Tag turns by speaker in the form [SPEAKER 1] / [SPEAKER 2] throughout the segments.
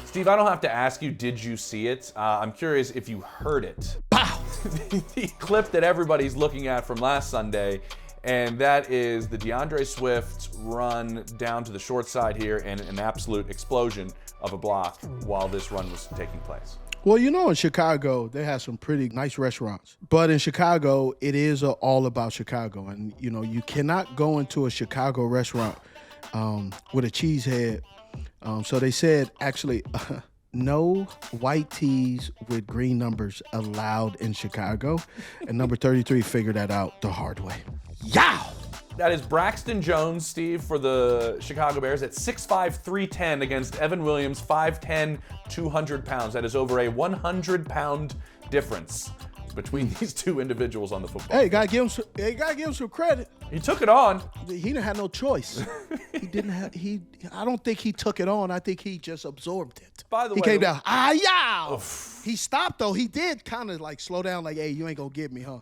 [SPEAKER 1] Steve, I don't have to ask you, did you see it? I'm curious if you heard it.
[SPEAKER 2] Pow!
[SPEAKER 1] The clip that everybody's looking at from last Sunday, and that is the DeAndre Swift run down to the short side here and an absolute explosion of a block while this run was taking place.
[SPEAKER 2] Well, you know, in Chicago, they have some pretty nice restaurants. But in Chicago, it is all about Chicago. And, you know, you cannot go into a Chicago restaurant with a cheesehead. So they said, actually, no white tees with green numbers allowed in Chicago. And number 33 figured that out the hard way. Yow!
[SPEAKER 1] That is Braxton Jones, Steve, for the Chicago Bears at 6'5", 310 against Evan Williams, 5'10", 200 pounds. That is over a 100-pound difference between these two individuals on the football.
[SPEAKER 2] Hey, you gotta give him some credit.
[SPEAKER 1] He took it on.
[SPEAKER 2] He didn't have no choice. I don't think he took it on. I think he just absorbed it.
[SPEAKER 1] By the
[SPEAKER 2] way, he came down. Yeah. He stopped though. He did kind of like slow down, like, hey, you ain't gonna get me, huh?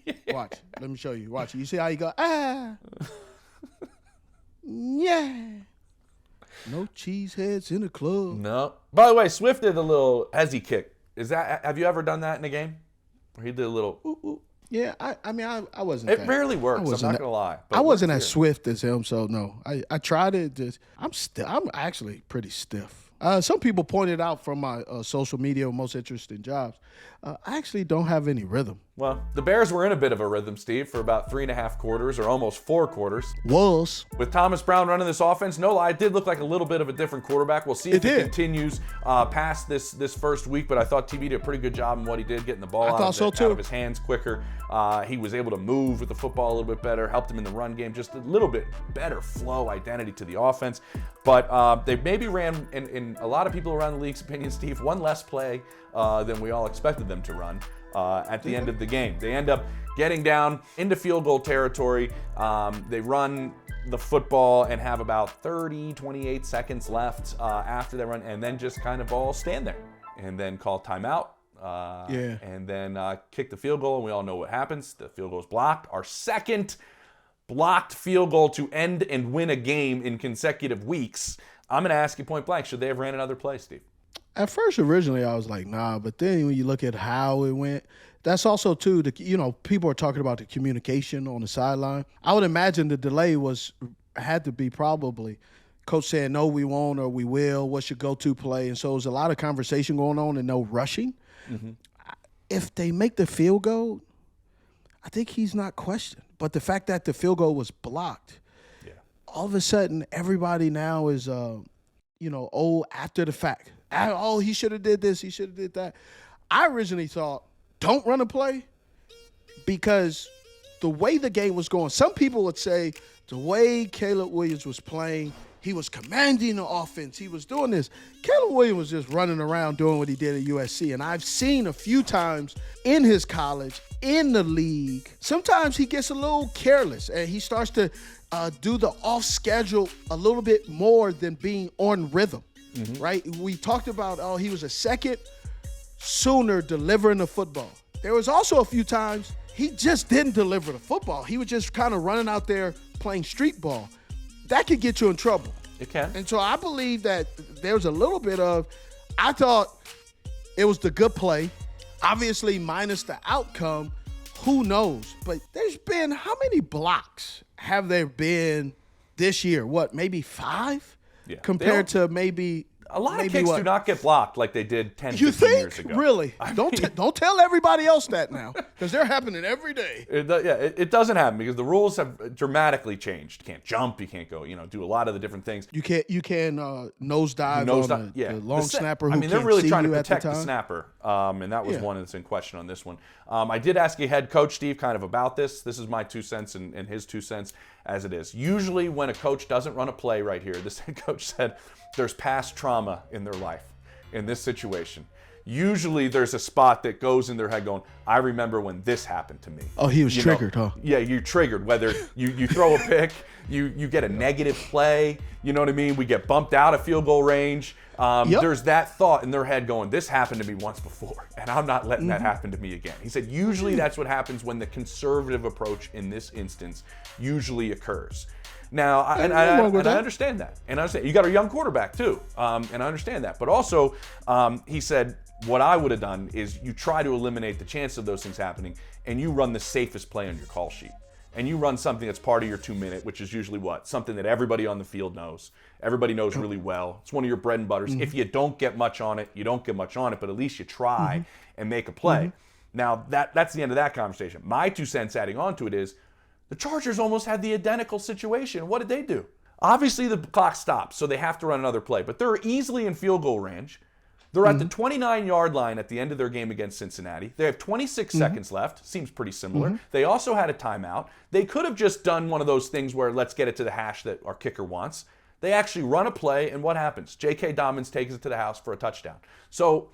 [SPEAKER 2] Yeah. Watch. Let me show you. Watch. You see how you go? Yeah. No cheeseheads in the club.
[SPEAKER 1] No. By the way, Swift did a little hezzy kick. Have you ever done that in a game? Where he did a little ooh, ooh.
[SPEAKER 2] Yeah, I mean, I wasn't.
[SPEAKER 1] It rarely works. I'm not gonna lie.
[SPEAKER 2] I wasn't as swift as him, so no. I tried it. I'm actually pretty stiff. Some people pointed out from my social media most interesting jobs. I actually don't have any rhythm.
[SPEAKER 1] Well, the Bears were in a bit of a rhythm, Steve, for about 3.5 quarters, or almost 4 quarters. With Thomas Brown running this offense, no lie, it did look like a little bit of a different quarterback. We'll see if it continues past this first week, but I thought TB did a pretty good job in what he did, getting the ball out of his hands quicker. He was able to move with the football a little bit better, helped him in the run game, just a little bit better flow identity to the offense. But they maybe ran, in a lot of people around the league's opinion, Steve, one less play than we all expected them to run at the end of the game. They end up getting down into field goal territory. They run the football and have about 28 seconds left after they run, and then just kind of all stand there and then call timeout. And then kick the field goal, and we all know what happens. The field goal is blocked. Our second blocked field goal to end and win a game in consecutive weeks. I'm going to ask you point blank, should they have ran another play, Steve?
[SPEAKER 2] At first, originally, I was like, nah. But then when you look at how it went, that's also, too, people are talking about the communication on the sideline. I would imagine the delay had to be probably coach saying, no, we won't or we will. What's your go-to play? And so there's a lot of conversation going on and no rushing. Mm-hmm. If they make the field goal, I think he's not questioned. But the fact that the field goal was blocked, all of a sudden everybody now is, old after the fact. Oh, he should have did this, he should have did that. I originally thought, don't run a play because the way the game was going, some people would say the way Caleb Williams was playing, he was commanding the offense. He was doing this. Caleb Williams was just running around doing what he did at USC. And I've seen a few times in his college, in the league, sometimes he gets a little careless and he starts to do the off schedule a little bit more than being on rhythm, right? We talked about, he was a second sooner delivering the football. There was also a few times he just didn't deliver the football. He was just kind of running out there playing street ball. That could get you in trouble.
[SPEAKER 1] It can.
[SPEAKER 2] And so I believe that there's a little bit of, I thought it was the good play. Obviously, minus the outcome, who knows? But there's been, how many blocks have there been this year? What, maybe 5?
[SPEAKER 1] Yeah.
[SPEAKER 2] Compared to maybe
[SPEAKER 1] a lot of kicks do not get blocked like they did 10,
[SPEAKER 2] you
[SPEAKER 1] 15
[SPEAKER 2] think?
[SPEAKER 1] years ago.
[SPEAKER 2] Really? Don't tell everybody else that now, because they're happening every day.
[SPEAKER 1] It doesn't happen because the rules have dramatically changed. You can't jump. You can't go. Do a lot of the different things.
[SPEAKER 2] You can nosedive on the long snapper. Who
[SPEAKER 1] they're really trying to
[SPEAKER 2] protect
[SPEAKER 1] the snapper, and that was one that's in question on this one. I did ask a head coach, Steve, kind of about this. This is my 2 cents and his 2 cents as it is. Usually, when a coach doesn't run a play right here, this head coach said there's past trauma in their life in this situation. Usually there's a spot that goes in their head going, I remember when this happened to me.
[SPEAKER 2] Oh, he was triggered, huh?
[SPEAKER 1] Yeah, you're triggered. Whether you throw a pick, you get a negative play, you know what I mean? We get bumped out of field goal range. There's that thought in their head going, this happened to me once before, and I'm not letting that happen to me again. He said usually that's what happens when the conservative approach in this instance usually occurs. Now, I understand that. And I understand you got a young quarterback too, and I understand that. But also, he said, what I would have done is you try to eliminate the chance of those things happening, and you run the safest play on your call sheet. And you run something that's part of your 2-minute, which is usually what? Something that everybody on the field knows. Everybody knows really well. It's one of your bread and butters. If you don't get much on it, you don't get much on it, but at least you try and make a play. Now, that's the end of that conversation. My 2 cents adding on to it is the Chargers almost had the identical situation. What did they do? Obviously, the clock stops, so they have to run another play, but they're easily in field goal range. They're at the 29-yard line at the end of their game against Cincinnati. They have 26 seconds left. Seems pretty similar. They also had a timeout. They could have just done one of those things where let's get it to the hash that our kicker wants. They actually run a play, and what happens? J.K. Dobbins takes it to the house for a touchdown. So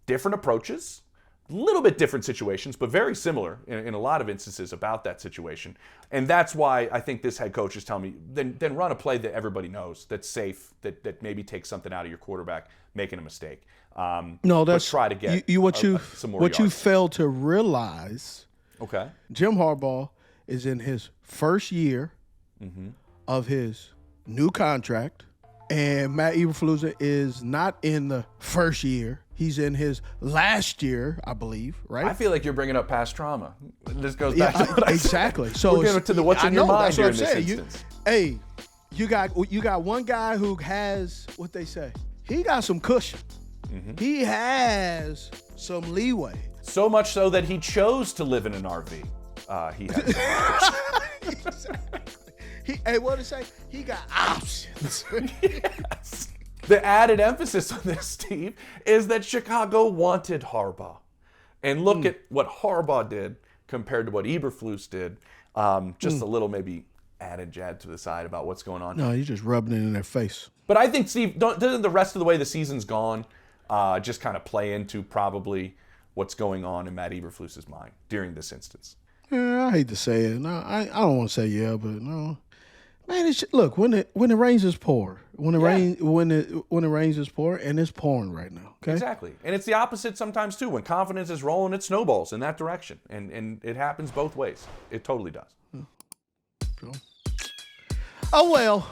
[SPEAKER 1] different approaches, a little bit different situations, but very similar in a lot of instances about that situation. And that's why I think this head coach is telling me, then run a play that everybody knows, that's safe, that maybe takes something out of your quarterback making a mistake.
[SPEAKER 2] No, that's
[SPEAKER 1] try to get some more
[SPEAKER 2] what
[SPEAKER 1] yards.
[SPEAKER 2] you fail to realize.
[SPEAKER 1] Okay.
[SPEAKER 2] Jim Harbaugh is in his first year of his new contract, and Matt Eberflus is not in the first year. He's in his last year, I believe, right?
[SPEAKER 1] I feel like you're bringing up past trauma. This goes back to what I
[SPEAKER 2] exactly.
[SPEAKER 1] said.
[SPEAKER 2] So
[SPEAKER 1] we're getting to the what's in your mind here in this
[SPEAKER 2] saying.
[SPEAKER 1] instance.
[SPEAKER 2] You got one guy who has what they say. He got some cushion. He has some leeway.
[SPEAKER 1] So much so that he chose to live in an RV. He has some
[SPEAKER 2] Hey, what did it say? He got options.
[SPEAKER 1] Yes. The added emphasis on this, Steve, is that Chicago wanted Harbaugh. And look at what Harbaugh did compared to what Eberflus did. Just a little maybe added jab to the side about what's going on.
[SPEAKER 2] No, you're just rubbing it in their face.
[SPEAKER 1] But I think, Steve, doesn't the rest of the way the season's gone just kind of play into probably what's going on in Matt Eberflus's mind during this instance?
[SPEAKER 2] Yeah, I hate to say it. No, I don't want to say yeah, but no. Man, look, when it rains, it's pour. When it rains, it's pour, and it's pouring right now. Okay?
[SPEAKER 1] Exactly, and it's the opposite sometimes too. When confidence is rolling, it snowballs in that direction, and it happens both ways. It totally does.
[SPEAKER 2] Oh well.